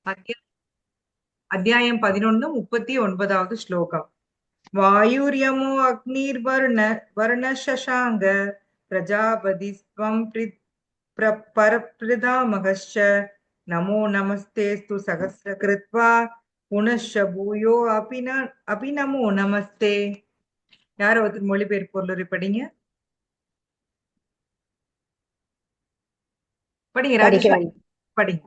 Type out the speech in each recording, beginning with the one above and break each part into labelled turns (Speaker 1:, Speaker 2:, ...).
Speaker 1: அத்தியா- அத்தியாயம் 11 39வது ஸ்லோகம். வாயுர்யமோ அக்னிர்வர்ண வர்ணசசாங்க பிரஜாபதிஸ்வம் பரப்பிரதாமகश्च நமோ நமஸ்தேஸ்து சகஸ்ரகிருத்வா புனश्च பூயோ அபி நமோ நமஸ்தே. யாரோ ஒருத்தர் மொழிபெயர்ப்பு பொருளுரை படிங்க. படிங்க ராஜேஸ்வரி,
Speaker 2: படிக்கிறேன்.
Speaker 1: படிங்க.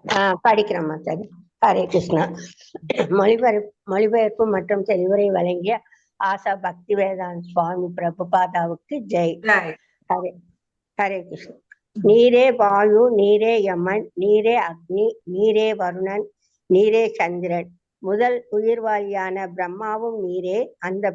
Speaker 2: படிக்கிறேன் மாதாஜி. ஹரே கிருஷ்ணா. மொழிபெயர்ப்பு மற்றும் தெளிவுரை வழங்கிய ஆசா பக்தி வேதாந்த் சுவாமி பிரபுபாதாவுக்கு ஜெய்.
Speaker 1: ஜெய்.
Speaker 2: ஹரே ஹரே கிருஷ்ணா. நீரே வாயு, நீரே யமன், நீரே அக்னி, நீரே வருணன், நீரே சந்திரன். முதல் உயிர்வாளியான பிரம்மாவும் நீரே, அந்த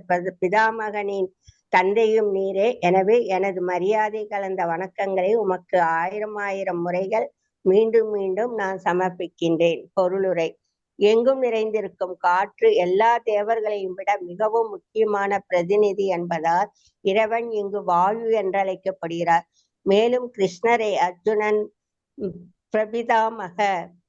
Speaker 2: பிதாமகனின் தந்தையும் நீரே. எனவே எனது மரியாதை கலந்த வணக்கங்களை உமக்கு ஆயிரம் ஆயிரம் முறைகள் மீண்டும் மீண்டும் நான் சமர்ப்பிக்கின்றேன். பொருளுரை. எங்கும் நிறைந்திருக்கும் காற்று எல்லா தேவர்களையும் விட மிகவும் முக்கியமான பிரதிநிதி என்பதால் இறைவன் இங்கு வாயு என்றழைக்கப்படுகிறார். மேலும் கிருஷ்ணரை அர்ஜுனன்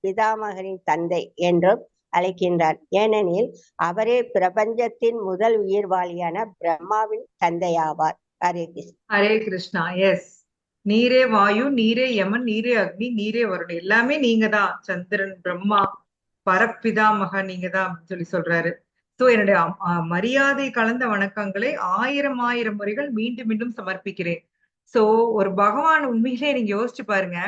Speaker 2: பிதாமகனின் தந்தை என்றும் அழைக்கின்றார். ஏனெனில் அவரே பிரபஞ்சத்தின் முதல் உயிர்வாளியான பிரம்மாவின் தந்தையாவார். ஹரே கிருஷ்ணா.
Speaker 1: ஹரே கிருஷ்ணா. எஸ், நீரே வாயு, நீரே யமன், நீரே அக்னி, நீரே வருணன், எல்லாமே நீங்க தான். சந்திரன், பிரம்மா, பரப்பிதாமக நீங்க தான் அப்படின்னு சொல்றாரு. சோ என்னுடைய மரியாதை கலந்த வணக்கங்களை ஆயிரம் ஆயிரம் முறைகள் மீண்டும் மீண்டும் சமர்ப்பிக்கிறேன். சோ ஒரு பகவான் உண்மையிலே நீங்க யோசிச்சு பாருங்க.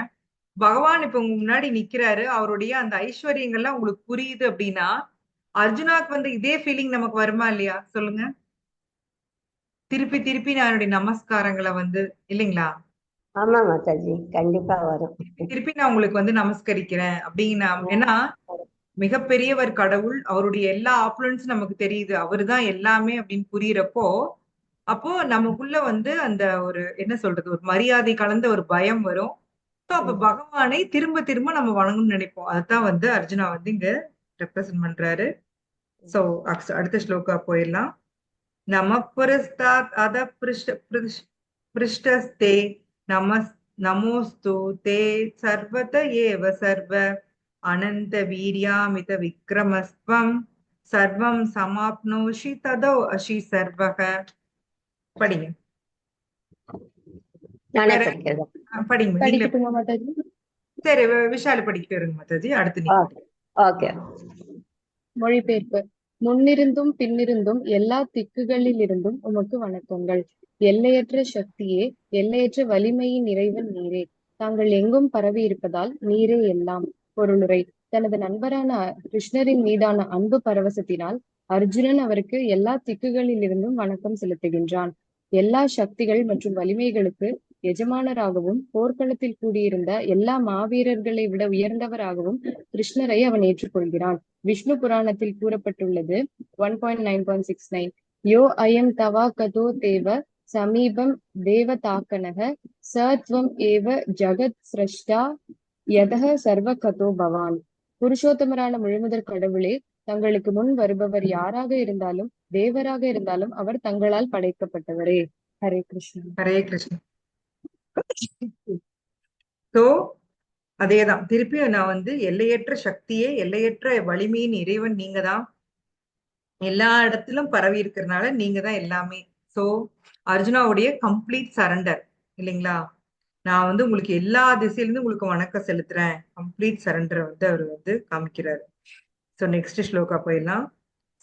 Speaker 1: பகவான் இப்ப உங்க முன்னாடி நிக்கிறாரு, அவருடைய அந்த ஐஸ்வர்யங்கள்லாம் உங்களுக்கு புரியுது அப்படின்னா அர்ஜுனாக்கு வந்து இதே ஃபீலிங் நமக்கு வருமா இல்லையா சொல்லுங்க. திருப்பி திருப்பி நான் என்னுடைய நமஸ்காரங்களை வந்து, இல்லைங்களா?
Speaker 2: ஆமா மாதாஜி, கண்டிப்பா வரும்.
Speaker 1: திருப்பி நான் உங்களுக்கு வந்து நமஸ்கரிக்கிறேன் அப்படின்னா, ஏன்னா மிகப்பெரியவர் கடவுள், அவருடைய எல்லா ஆப்லன்ஸும் நமக்கு தெரியுது, அவருதான் எல்லாமே அப்படின்னு புரியுறப்போ, அப்போ நமக்குள்ள வந்து அந்த ஒரு என்ன சொல்றது, ஒரு மரியாதை கலந்த ஒரு பயம் வரும். அப்ப பகவானை திரும்ப திரும்ப நம்ம வணங்கணும்னு நினைப்போம். அதான் வந்து அர்ஜுனா வந்து இங்க ரெப்ரசென்ட் பண்றாரு. சோ அடுத்த ஸ்லோகா போயிடலாம். நம புரஸ்தாத் அத பிருஷ்டஸ்தே நமோஸ்து தே சர்வத ஏவ சர்வ அனந்த வீர்யாமித விக்ரமஸ்வம் சர்வம் சமாப்னோஷி ததோ அஷி சர்வக. படிங்க.
Speaker 2: நானே
Speaker 1: வேற
Speaker 2: படிக்கிறேன்.
Speaker 1: படிங்க. நீங்களே
Speaker 3: படிக்கட்டுமா மாதாஜி?
Speaker 1: சரி, விஷாலு படிக்கிட்டு இருங்க மாதாஜி. அடுத்து நீங்க.
Speaker 2: ஓகே.
Speaker 3: மொழிபெயர்ப்பு. முன்னிருந்தும் பின்னிருந்தும் எல்லா திக்குகளிலிருந்தும் உமக்கு வணக்கங்கள். எல்லையற்ற சக்தியே, எல்லையற்ற வலிமையின் இறைவன் நீரே. தாங்கள் எங்கும் பரவி இருப்பதால் நீரே எல்லாம். பொருளுரை. தனது நண்பரான கிருஷ்ணரின் மீதான அன்பு பரவசத்தினால் அர்ஜுனன் அவருக்கு எல்லா திக்குகளிலிருந்தும் வணக்கம் செலுத்துகின்றான். எல்லா சக்திகள் மற்றும் வலிமைகளுக்கு எஜமானராகவும் போர்க்களத்தில் கூடியிருந்த எல்லா மாவீரர்களை விட உயர்ந்தவராகவும் கிருஷ்ணரை அவன் ஏற்றுக்கொள்கிறான். விஷ்ணு புராணத்தில் கூறப்பட்டுள்ளது 1.9.69. யோ அயம் தவா கதோ தேவ சமீபம் தேவதாக்கனக சத்வம் ஏவ ஜகத் சிரஷ்டா யதக சர்வ கதோ பவான். புருஷோத்தமரான முழுமுதற் கடவுளே, தங்களுக்கு முன் வருபவர் யாராக இருந்தாலும் தேவராக இருந்தாலும் அவர் தங்களால் படைக்கப்பட்டவரே. ஹரே கிருஷ்ணா.
Speaker 1: ஹரே கிருஷ்ணா. சோ அதேதான் திருப்பியும் நான் வந்து எல்லையற்ற சக்தியே, எல்லையற்ற வலிமையின் இறைவன் நீங்க தான். எல்லா இடத்திலும் பரவி இருக்கிறதுனால நீங்க தான் எல்லாமே. சோ அர்ஜுனாவுடைய கம்ப்ளீட் சரண்டர், இல்லைங்களா? நான் வந்து உங்களுக்கு எல்லா திசையிலிருந்து உங்களுக்கு வணக்கம் செலுத்துறேன், கம்ப்ளீட் சரண்டர் வந்து அவர் வந்து காமிக்கிறாரு. சோ நெக்ஸ்ட் ஸ்லோகா போயிடலாம்.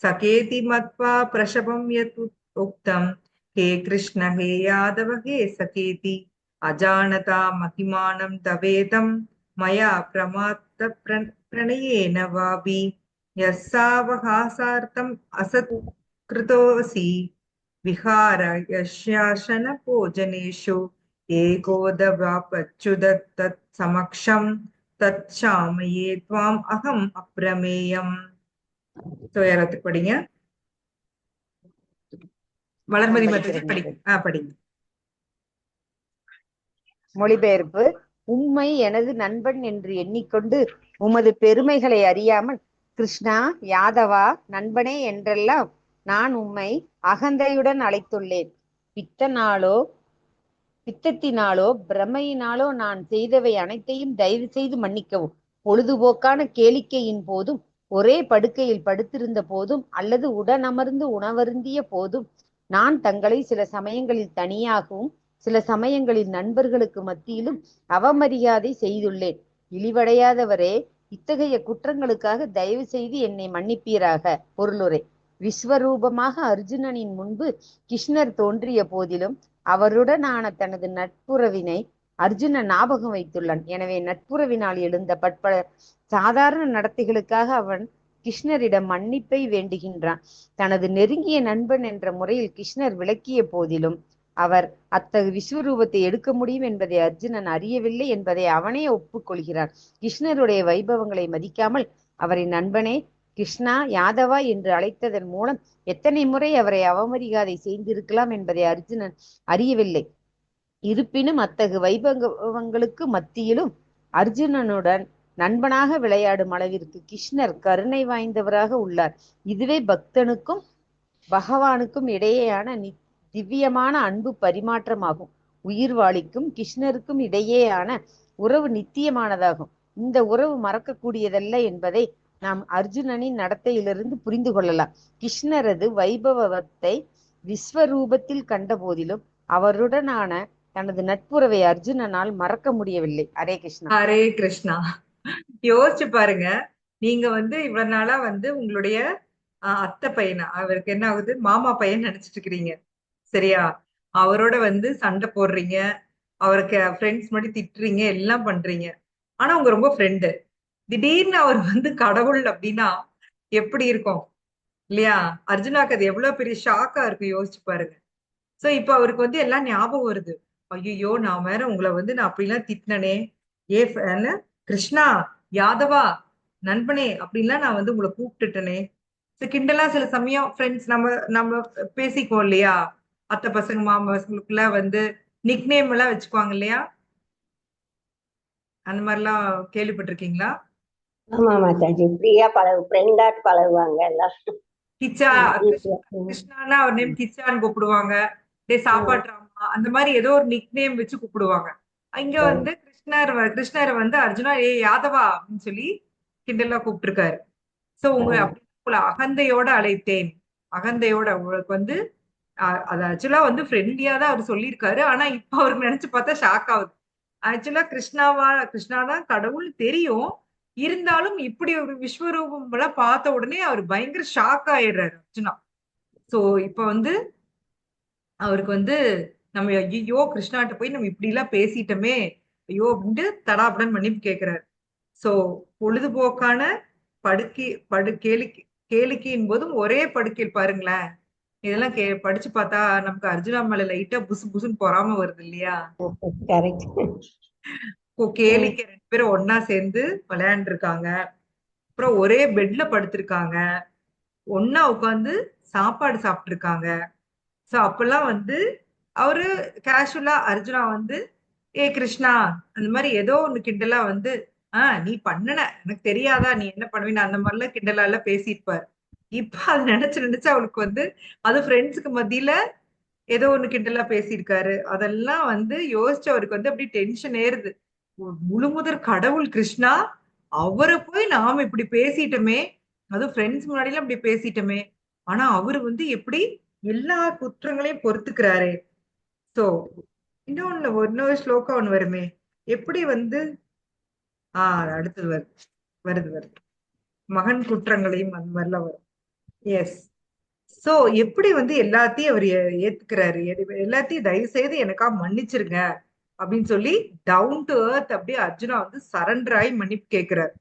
Speaker 1: சகேதி மத்வா பிரசபம் யத் உக்தம் ஹே கிருஷ்ண ஹே யாதவ ஹே சகேதி அஜானதா மகிமானம் தவேதம் மயா பிரமாத்த பிரணயேன வாபி யஸ்ஸாவகாசார்த்தம் அசத் கிருதோசி விஹார யஸ்யாசன போஜனேஷு ஏகோதவாபச்சுதத் தத் சமக்ஷம் தத் சாமயே த்வாம் அகம் அப்ரமேயம். சோ யாராவது படிங்க. வளர்மதி மத்தஜி படிங்க. படிங்க.
Speaker 4: மொழிபெயர்ப்பு. உம்மை எனது நண்பன் என்று எண்ணிக்கொண்டு உமது பெருமைகளை அறியாமல் கிருஷ்ணா, யாதவா, நண்பனே என்றெல்லாம் நான் உம்மை அகந்தையுடன் அழைத்துள்ளேன். பித்தத்தினாலோ பிரமையினாலோ நான் செய்தவை அனைத்தையும் தயவு செய்து மன்னிக்கவும். பொழுதுபோக்கான கேளிக்கையின் போதும், ஒரே படுக்கையில் படுத்திருந்த போதும், அல்லது உடனமர்ந்து உணவருந்திய போதும் நான் தங்களை சில சமயங்களில் தனியாகவும் சில சமயங்களில் நண்பர்களுக்கு மத்தியிலும் அவமரியாதை செய்துள்ளேன். இழிவடையாதவரே, இத்தகைய குற்றங்களுக்காக தயவு செய்து என்னை மன்னிப்பீராக. பொருளுரை: விஸ்வரூபமாக அர்ஜுனனின் முன்பு கிருஷ்ணர் தோன்றிய போதிலும் அவருடனான தனது நட்புறவினை அர்ஜுனன் ஞாபகம் வைத்துள்ளான். எனவே நட்புறவினால் எழுந்த பற்பல சாதாரண நடத்தைகளுக்காக அவன் கிருஷ்ணரிடம் மன்னிப்பை வேண்டுகின்றான். தனது நெருங்கிய நண்பன் என்ற முறையில் கிருஷ்ணர் விளக்கிய போதிலும் அவர் அத்தகு விஸ்வரூபத்தை எடுக்க முடியும் என்பதை அர்ஜுனன் அறியவில்லை என்பதை அவனே ஒப்புக்கொள்கிறான். கிருஷ்ணருடைய வைபவங்களை மதிக்காமல் அவரை நண்பனே, கிருஷ்ணா, யாதவா என்று அழைத்ததன் மூலம் எத்தனை முறை அவரை அவமரியாதை செய்திருக்கலாம் என்பதை அர்ஜுனன் அறியவில்லை. இருப்பினும் அத்தகு வைபவங்களுக்கு மத்தியிலும் அர்ஜுனனுடன் நண்பனாக விளையாடும் அளவிற்கு கிருஷ்ணர் கருணை வாய்ந்தவராக உள்ளார். இதுவே பக்தனுக்கும் பகவானுக்கும் இடையேயான திவ்யமான அன்பு பரிமாற்றமாகும். உயிர்வாளிக்கும் கிருஷ்ணருக்கும் இடையேயான உறவு நித்தியமானதாகும். இந்த உறவு மறக்கக்கூடியதல்ல என்பதை நாம் அர்ஜுனனின் நடத்தையிலிருந்து புரிந்து கொள்ளலாம். கிருஷ்ணரது வைபவத்தை விஸ்வரூபத்தில் கண்ட போதிலும் அவருடனான தனது நட்புறவை அர்ஜுனனால் மறக்க முடியவில்லை. ஹரே கிருஷ்ணா.
Speaker 1: ஹரே கிருஷ்ணா. யோசிச்சு பாருங்க, நீங்க இவ்வளவு நாளா உங்களுடைய அத்தை பையனா, அவருக்கு என்ன ஆகுது, மாமா பையன் நினைச்சிட்டு இருக்கிறீங்க, சரியா? அவரோட சண்டை போடுறீங்க, அவருக்கு ஃப்ரெண்ட்ஸ் மாதிரி திட்டுறீங்க, எல்லாம் பண்றீங்க. ஆனா அவங்க ரொம்ப ஃப்ரெண்டு. திடீர்னு அவர் கடவுள் அப்படின்னா எப்படி இருக்கும் இல்லையா? அர்ஜுனாக்கு அது எவ்வளவு பெரிய ஷாக்கா இருக்கு, யோசிச்சு பாருங்க. சோ இப்ப அவருக்கு எல்லாம் ஞாபகம் வருது. ஐயோ, நான் வேற உங்களை நான் அப்படிலாம் திட்டினனே, ஏ கிருஷ்ணா, யாதவா, நண்பனே அப்படின்லாம் நான் உங்களை கூப்பிட்டுட்டனே. கிண்டலா சில சமயம் ஃப்ரெண்ட்ஸ் நம்ம நம்ம பேசிக்குவோம் இல்லையா? அத்தை பசங்க மாமா பசங்களுக்குள்ள நிக் நேம் எல்லாம் வச்சுக்குவாங்க இல்லையா? அந்த மாதிரிலாம் கேள்விப்பட்டிருக்கீங்களா?
Speaker 2: ஆமா மாதாஜி, ஃப்ரீயா ஃப்ரெண்டாட்டு பழகுவாங்க எல்லாம்.
Speaker 1: கிச்சா, கிருஷ்ணானா அவர் நேம் கிச்சான்னு கூப்பிடுவாங்க. டே சாப்பாட்றாமா, அந்த மாதிரி ஏதோ ஒரு நிக் நேம் வச்சு கூப்பிடுவாங்க. இங்க கிருஷ்ணர் அர்ஜுனா, ஏ யாதவா அப்படின்னு சொல்லி கிண்டலா கூப்பிட்டுருக்காரு. சோ அப்படி உங்களை அகந்தையோட அழைத்தேன். அகந்தையோட உங்களுக்கு அது ஆக்சுவலா ஃப்ரெண்ட்லியா தான் அவர் சொல்லியிருக்காரு. ஆனா இப்ப அவருக்கு நினைச்சு பார்த்தா ஷாக் ஆகுது. ஆக்சுவலா கிருஷ்ணாதான் கடவுள் தெரியும். இருந்தாலும் இப்படி ஒரு விஸ்வரூபம் எல்லாம் பார்த்த உடனே அவர் பயங்கர ஷாக் ஆயிடுறாரு அர்ஜுனா. சோ இப்ப அவருக்கு நம்ம ஐயோ கிருஷ்ணாட்ட போய் நம்ம இப்படி எல்லாம் பேசிட்டோமே, ஐயோ அப்படின்ட்டு தடாபடன் மன்னிப்பு கேட்கிறாரு. சோ பொழுதுபோக்கான கேளிக்கையின் போதும் ஒரே படுக்கையில் பாருங்களேன். இதெல்லாம் படிச்சு பார்த்தா நமக்கு அர்ஜுனா மேல லைட்டா புசு புசுன்னு பொறாம வருது இல்லையா? கேளிக்கை 2 பேரும் ஒன்னா சேர்ந்து விளையாண்டு இருக்காங்க. அப்புறம் ஒரே பெட்ல படுத்திருக்காங்க. ஒன்னா உட்கார்ந்து சாப்பாடு சாப்பிட்டு இருக்காங்க. சோ அப்பெல்லாம் அவரு கேஷுவலா அர்ஜுனா ஏ கிருஷ்ணா, அந்த மாதிரி ஏதோ ஒண்ணு கிண்டலா நீ பண்ணன எனக்கு தெரியாதா, நீ என்ன பண்ணுவீன்னு அந்த மாதிரிலாம் கிண்டலா எல்லாம் பேசியிருப்பாரு. இப்ப அது நினைச்சு நினைச்சு அவளுக்கு அது ஃப்ரெண்ட்ஸுக்கு மத்தியில ஏதோ ஒண்ணு கிண்டலா பேசியிருக்காரு. அதெல்லாம் யோசிச்சு அவருக்கு அப்படி டென்ஷன் ஏறுது. முழுமுதற் கடவுள் கிருஷ்ணா, அவரை போய் நாம இப்படி பேசிட்டோமே, அதுவும் ஃப்ரெண்ட்ஸ் முன்னாடிலாம் இப்படி பேசிட்டோமே. ஆனா அவரு எப்படி எல்லா குற்றங்களையும் பொறுத்துக்கிறாரே. சோ இன்னொரு ஸ்லோகம் ஒண்ணு வருமே, எப்படி அடுத்தது வருது மகன் குற்றங்களையும் அந்த மாதிரிலாம் வரும். எஸ். சோ எப்படி எல்லாத்தையும் அவர் ஏத்துக்கிறாரு, எல்லாத்தையும் தயவு செய்து எனக்கா மன்னிச்சிருங்க அப்படின்னு சொல்லி டவுன் டு எர்த் அப்படியே அர்ஜுனா சரண்டர் ஆகி மன்னிப்பு கேட்கிறாரு.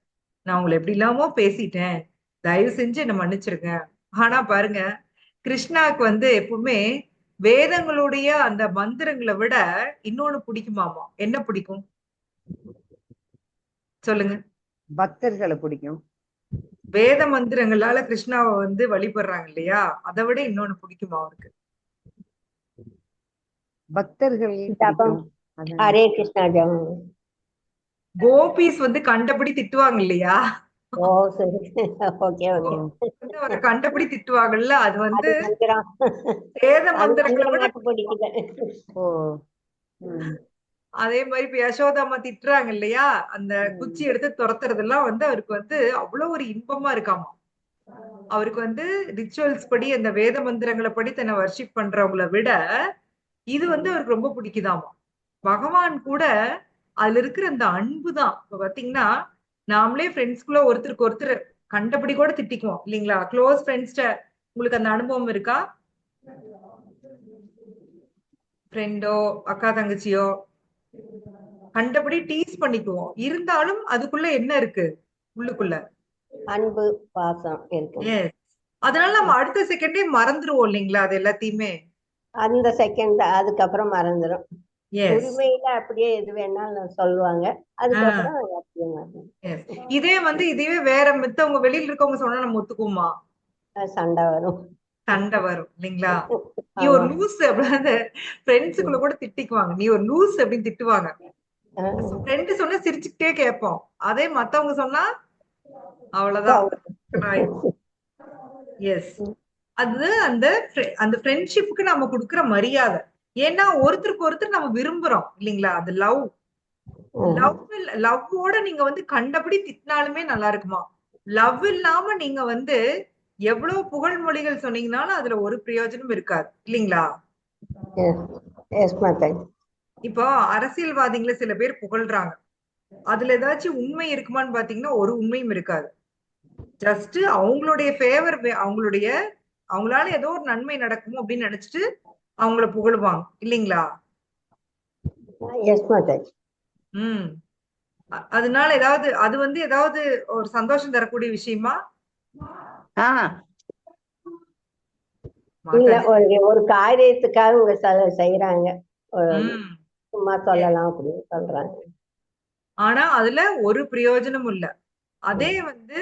Speaker 1: நான் உங்களை எப்படி இல்லாமோ பேசிட்டேன், தயவு செஞ்சு என்ன மன்னிச்சிருங்க. ஆனா பாருங்க, கிருஷ்ணாவுக்கு எப்பவுமே வேதங்களுடைய அந்த மந்திரங்களை விட இன்னொன்னு பிடிக்குமாமா. என்ன பிடிக்கும் சொல்லுங்க?
Speaker 4: பக்தர்களை பிடிக்கும்.
Speaker 1: வேத மந்திரங்களால கிருஷ்ணாவை வழிபடுறாங்க இல்லையா, அதை விட இன்னொன்னு பிடிக்குமா அவருக்கு?
Speaker 4: பக்தர்கள்.
Speaker 2: ஹரே கிருஷ்ணா ஜபம்.
Speaker 1: கோபிஸ் கண்டபடி திட்டுவாங்க இல்லையா?
Speaker 2: ஓ சரி, ஓகே ஓகே.
Speaker 1: அவரை கண்டபடி திட்டுவாங்கல்ல, அது வேத மந்திரங்களை விட.
Speaker 4: ஓ
Speaker 1: அதே மாதிரி இப்ப யசோதாமா திட்டுறாங்க இல்லையா, அந்த குச்சி எடுத்து துரத்துறதெல்லாம் வந்து அவருக்கு வந்து அவ்வளவு ஒரு இன்பமா இருக்காமா. அவருக்கு வந்து ரிச்சுவல்ஸ் படி அந்த வேத மந்திரங்களை படி தன்னை வர்ஷிப் பண்றவங்கள விட இது வந்து அவருக்கு ரொம்ப பிடிக்குதாமா. பகவான் கூட அதுல இருக்கிற அந்த அன்பு தான். இப்ப பாத்தீங்கன்னா நாமளே ஃப்ரெண்ட்ஸ்குள்ள ஒருத்தருக்கு ஒருத்தர் கண்டபடி கூட திட்டிக்குவோம் இல்லைங்களா? க்ளோஸ் ஃப்ரெண்ட்ஸ்ட உங்களுக்கு அந்த அனுபவம் இருக்கா? ஃப்ரெண்டோ அக்கா தங்கச்சியோ கண்டபடி டீஸ் பண்ணிக்குவோம். இருந்தாலும் அதுக்குள்ள என்ன இருக்கு உள்ளுக்குள்ள?
Speaker 2: அன்பு பாசம் இருக்கு.
Speaker 1: Yes. அதனால நம்ம அடுத்த செகண்டே மறந்துருவோம் இல்லைங்களா அது எல்லாத்தையுமே.
Speaker 2: அந்த செகண்ட் அதுக்கப்புறம் மறந்துடும்.
Speaker 1: Yes.
Speaker 2: உரிமையில அப்படியே எது வேணாலும் சொல்லுவாங்க, அதுக்கப்புறம் அப்படியே மறந்துடும்.
Speaker 1: Yes. இதே வந்து இதுவே வேற மித்தவங்க வெளியில இருக்கவங்க சொன்னா நம்ம ஒத்துக்குமா?
Speaker 2: சண்டை வரும்.
Speaker 1: சண்டை வரும் இல்லைங்களா? நீ ஒரு லூஸ் அப்படின்னு ஃப்ரெண்ட்ஸுக்குள்ள கூட திட்டிக்குவாங்க. நீ ஒரு லூஸ் அப்படின்னு திட்டுவாங்க. ஃப்ரெண்டு சொன்னா சிரிச்சுக்கிட்டே கேட்போம். அதே மத்தவங்க சொன்னா அவ்வளவுதான். எஸ். அது அந்த அந்த ஃப்ரெண்ட்ஷிப்புக்கு நம்ம கொடுக்கிற மரியாதை. ஏன்னா ஒருத்தருக்கு ஒருத்தர் நம்ம விரும்புறோம் இல்லைங்களா? அது லவ். லவ்வோட நீங்க வந்து கண்டபடி திட்டினாலுமே நல்லா இருக்குமா? லவ் இல்லாம நீங்க வந்து எவ்வளவு புகழ்மொழிகள் சொன்னீங்கன்னாலும் அதுல ஒரு பிரயோஜனம் இருக்காது இல்லைங்களா? இப்போ அரசியல்வாதிகளை சில பேர் புகழ்றாங்க. அதுல ஏதாச்சும் உண்மை இருக்குமான்னு பாத்தீங்கன்னா ஒரு உண்மையும் இருக்காது. ஜஸ்ட் அவங்களுடைய ஃபேவர், அவங்களுடைய அவங்களால ஏதோ ஒரு நன்மை நடக்கும் அப்படின்னு நினைச்சிட்டு அவங்கள புகழுவாங்க இல்லைங்களா? அதனால ஏதாவது அது வந்து ஏதாவது ஒரு சந்தோஷம் தரக்கூடிய விஷயமா?
Speaker 2: இல்ல, ஒரு காரியத்துக்காக உங்க செய்யறாங்க, சும்மா சொல்லலாம் அப்படின்னு சொல்றாங்க.
Speaker 1: ஆனா அதுல ஒரு பிரயோஜனமும் இல்ல. அதே வந்து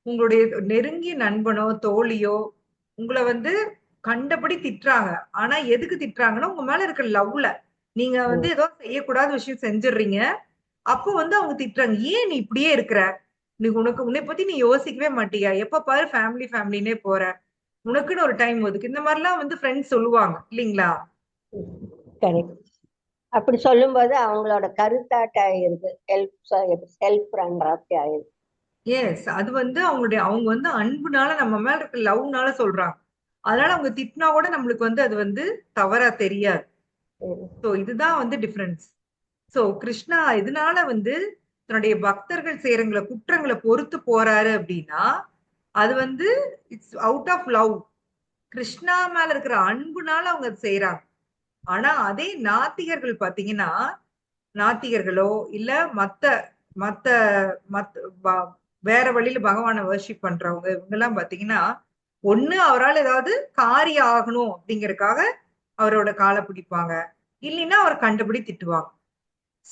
Speaker 1: உங்களுடைய நெருங்கிய நண்பனோ தோழியோ உங்களை வந்து கண்டபடி திட்டுறாங்க. ஆனா எதுக்கு திட்டுறாங்கன்னா உங்க மேல இருக்கிற லவ்ல நீங்க வந்து ஏதோ செய்யக்கூடாத விஷயம் செஞ்சிடுறீங்க. அப்போ வந்து அவங்க திட்டுறாங்க. ஏன் நீ இப்படியே இருக்கிற? நீ உன்னை பத்தி நீ யோசிக்கவே மாட்டியா? எப்ப பாரு ஃபேமிலினே போற. உனக்குன்னு ஒரு டைம் ஒதுக்கு. இந்த மாதிரிலாம் வந்து ஃப்ரெண்ட்ஸ் சொல்லுவாங்க இல்லைங்களா?
Speaker 2: அப்படி சொல்லும்போது அவங்களோட கருத்தாட்ட ஆயிருது, ஹெல்ப் பண்றாப்பி ஆயிருது.
Speaker 1: எஸ். அது வந்து அவங்க வந்து அன்புனால நம்ம மேல இருக்க லவ்னால சொல்றாங்க. அதனால அவங்க திட்டினா கூட நம்மளுக்கு வந்து அது வந்து தவறா தெரியாது. சோ இதுதான் வந்து டிஃபரன்ஸ். சோ கிருஷ்ணா இதனால வந்து தன்னுடைய பக்தர்கள் செய்யறங்கள குற்றங்களை பொறுத்து போறாரு அப்படின்னா அது வந்து it's out of love. Krishna மேல இருக்கிற அன்புனால அவங்க செய்யறாங்க. ஆனா அதே நாத்திகர்கள் பாத்தீங்கன்னா நாத்திகர்களோ இல்ல மத்த மத்த மத்த வேற வழியில பகவானை வர்ஷிப் பண்றவங்க இவங்க எல்லாம் பாத்தீங்கன்னா ஒண்ணு அவரால் ஏதாவது காரியம் ஆகணும் அப்படிங்கறதுக்காக அவரோட காலை பிடிப்பாங்க, இல்லைன்னா அவர் கண்டபடி திட்டுவாங்க.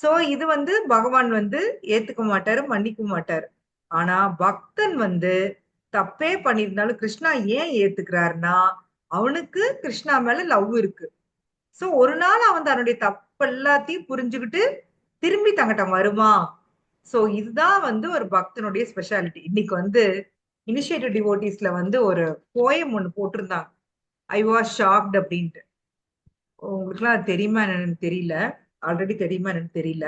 Speaker 1: சோ இது வந்து பகவான் வந்து ஏத்துக்க மாட்டாரு, மன்னிக்க மாட்டாரு. ஆனா பக்தன் வந்து தப்பே பண்ணியிருந்தாலும் கிருஷ்ணா ஏன் ஏத்துக்கிறாருன்னா அவனுக்கு கிருஷ்ணா மேல லவ் இருக்கு. சோ ஒரு நாள் அவன் தன்னுடைய தப்பு எல்லாத்தையும் புரிஞ்சுக்கிட்டு திரும்பி தங்கிட்ட வருமா. சோ இதுதான் வந்து ஒரு பக்தனுடைய ஸ்பெஷாலிட்டி. இன்னைக்கு வந்து இனிஷியேட்டிவ் டிவோட்டிஸ்ல வந்து ஒரு போயம் ஒண்ணு போட்டிருந்தாங்க, ஐ வாஸ் ஷாக்ட் அப்படின்ட்டு. உங்களுக்குலாம் அது தெரியுமா என்னன்னு தெரியல, ஆல்ரெடி தெரியுமா என்னன்னு தெரியல.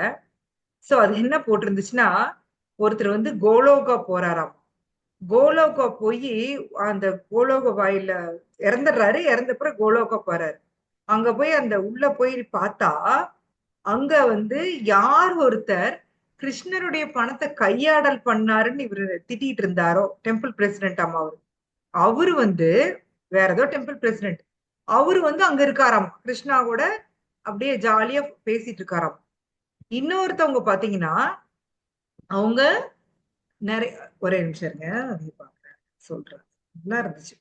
Speaker 1: சோ அது என்ன போட்டிருந்துச்சுன்னா ஒருத்தர் வந்து கோலோகா போறாராம். கோலோகா போய் அந்த கோலோக வாயில இறந்துடுறாரு. இறந்தப்புறம் கோலோகா போறாரு. அங்க போய் அந்த உள்ள போய் பார்த்தா அங்க வந்து யார் ஒருத்தர் கிருஷ்ணருடைய பணத்தை கையாடல் பண்ணாருன்னு இவரு திட்டிட்டு இருந்தாரோ, டெம்பிள் பிரசிடென்ட் அம்மா அவரு வந்து வேற ஏதோ டெம்பிள் பிரசிடென்ட் அவரு வந்து அங்க இருக்காராம், கிருஷ்ணாவோட அப்படியே ஜாலியா பேசிட்டு இருக்காராம். இன்னொருத்தவங்க பாத்தீங்கன்னா அவங்க நிறைய ஒரே நிமிஷம் இருங்க, அதை பாக்குறேன் சொல்றேன். நல்லா இருந்துச்சு.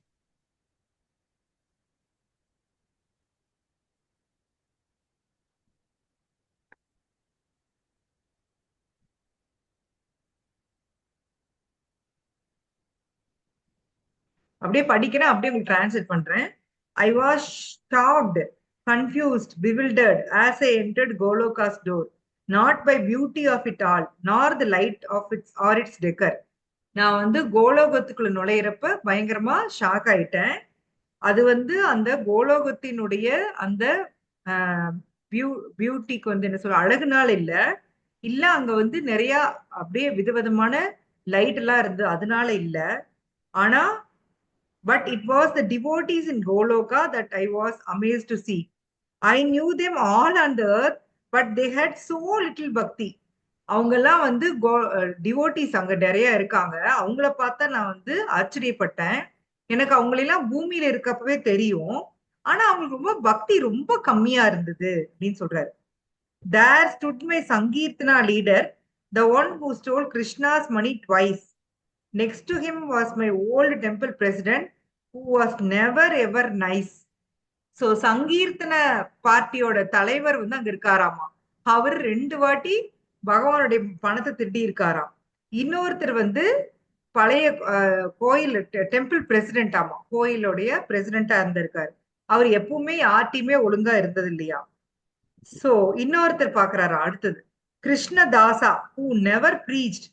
Speaker 1: அப்படியே படிக்கிறேன், அப்படியே உங்களுக்கு டிரான்ஸ்லேட் பண்றேன். I was shocked, confused, bewildered as I entered Goloka's door, not by beauty of it all, nor the light of its or its decor. நான் வந்து கோலோகத்துக்குள்ள நுழையிறப்ப பயங்கரமா ஷாக் ஆயிட்டேன். அது வந்து அந்த கோலோகத்தினுடைய அந்த பியூட்டிக்கு வந்து என்ன சொல்ற அழகுனால இல்ல, இல்ல அங்க வந்து நிறைய அப்படியே விதவிதமான லைட் எல்லாம் இருந்து அதனால இல்ல. ஆனா but it was the devotees in Goloka that I was amazed to see. I knew them all on the earth, but they had so little bhakti. அவங்கெல்லாம் வந்து டிவோட்டிஸ் அங்க நிறைய இருக்காங்க. அவங்கள பார்த்தா நான் வந்து ஆச்சரியப்பட்டேன். எனக்கு அவங்களெல்லாம் பூமியில இருக்கப்பவே தெரியும். ஆனா அவங்களுக்கு ரொம்ப பக்தி ரொம்ப கம்மியா இருந்தது அப்படின்னு சொல்றாரு. There stood my Sankirtana leader, the one who stole Krishna's money twice. Next to him was my old temple president, who was never ever nice. So சங்கீர்த்தன பார்ட்டியோட தலைவர் வந்து அங்க இருக்காராமா. அவர் 2 வாட்டி பகவானுடைய பணத்தை திருடி இருக்காராம். இன்னொருத்தர் வந்து பழைய கோயில் டெம்பிள் பிரசிடென்ட் ஆமா, கோயிலுடைய பிரசிடென்டா இருந்திருக்காரு. அவர் எப்பவுமே யார்ட்டையுமே ஒழுங்கா இருந்தது இல்லையா. சோ இன்னொருத்தர் பாக்குறாரா அடுத்தது, கிருஷ்ணதாசா who never preached,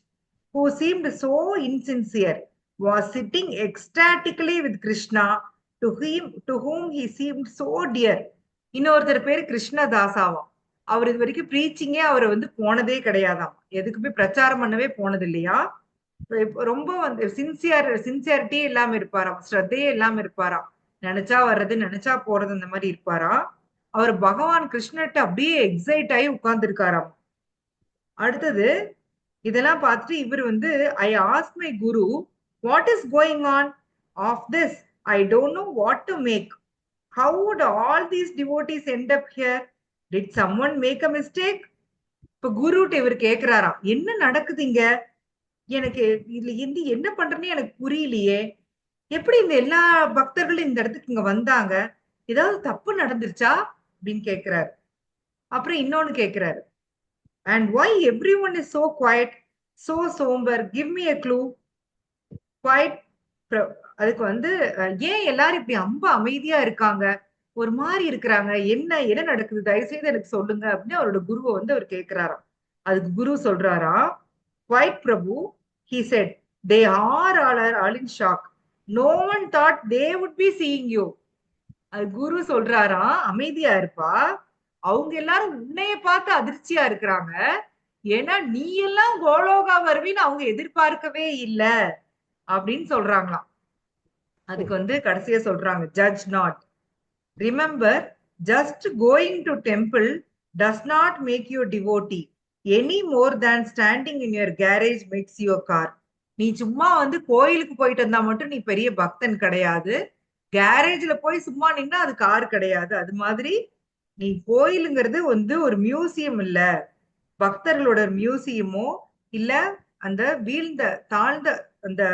Speaker 1: who seemed so insincere, was sitting ecstatically with Krishna, to whom he seemed so dear. இன்னொருத்தர் பேரு கிருஷ்ணதாசாவாம். அவர் இது வரைக்கும் ப்ரீச்சிங்கே அவரை வந்து போனதே கிடையாதாம், எதுக்குமே பிரச்சாரம் பண்ணவே போனது இல்லையா. ரொம்ப வந்து சின்சியாரிட்டியே இல்லாம இருப்பாராம், ஸ்ரத்தையே இல்லாம இருப்பாராம், நினைச்சா வர்றது நினைச்சா போறது அந்த மாதிரி இருப்பாராம். அவர் பகவான் கிருஷ்ணர்ட்ட அப்படியே எக்ஸைட் ஆகி உட்கார்ந்து இருக்காராம். அடுத்தது இதெல்லாம் பார்த்துட்டு இவர் வந்து I ask my guru what is going on of this, I don't know what to make, how would all these devotees end up here, did someone make a mistake. இப்ப குருட்ட இவர் கேக்குறாராம், என்ன நடக்குதுங்க, எனக்கு இதுல என்ன பண்றேன்னு எனக்கு புரியலையே, எப்படி இந்த எல்லா பக்தர்களும் இந்த இடத்துக்கு இங்க வந்தாங்க, ஏதாவது தப்பு நடந்துருச்சா அப்படின்னு கேக்குறாரு. அப்புறம் இன்னொன்னு கேக்குறாரு, and why everyone is so quiet, so somber, give me a clue. Quiet. அதுக்கு வந்து ஏன் எல்லாரும் இப்படி ரொம்ப அமைதியா இருக்காங்க, ஒரு மாதிரி இருக்கிறாங்க, என்ன என்ன நடக்குது, தயவு செய்து எனக்கு சொல்லுங்க அப்படின்னு அவரோட குருவை வந்து அவர் கேட்கிறாராம். அதுக்கு குரு சொல்றாராம், quite Prabhu, he said, they are all in shock, no one thought they would be seeing you. அது குரு சொல்றாராம், அமைதியா இருப்பா, அவங்க எல்லாரும் உன்னைய பார்த்து அதிர்ச்சியா இருக்கிறாங்க, ஏன்னா நீ எல்லாம் கோலோகா வருவின்னு அவங்க எதிர்பார்க்கவே இல்ல அப்படின்னு சொல்றாங்களாம். அதுக்கு வந்து கடைசியா சொல்றாங்க, judge not, remember just going to temple does not make you devotee any more than standing in your garage makes your car. நீ சும்மா வந்து கோயிலுக்கு போயிட்டு வந்தா மட்டும் நீ பெரிய பக்தன் கிடையாது, கேரேஜ்ல போய் சும்மா நின்னா அது கார் கிடையாது. அது மாதிரி நீ கோயிலுங்கிறது வந்து ஒரு மியூசியம் இல்ல, பக்தர்களோட மியூசியமோ இல்ல அந்த வீழ்ந்த தாழ்ந்த அந்த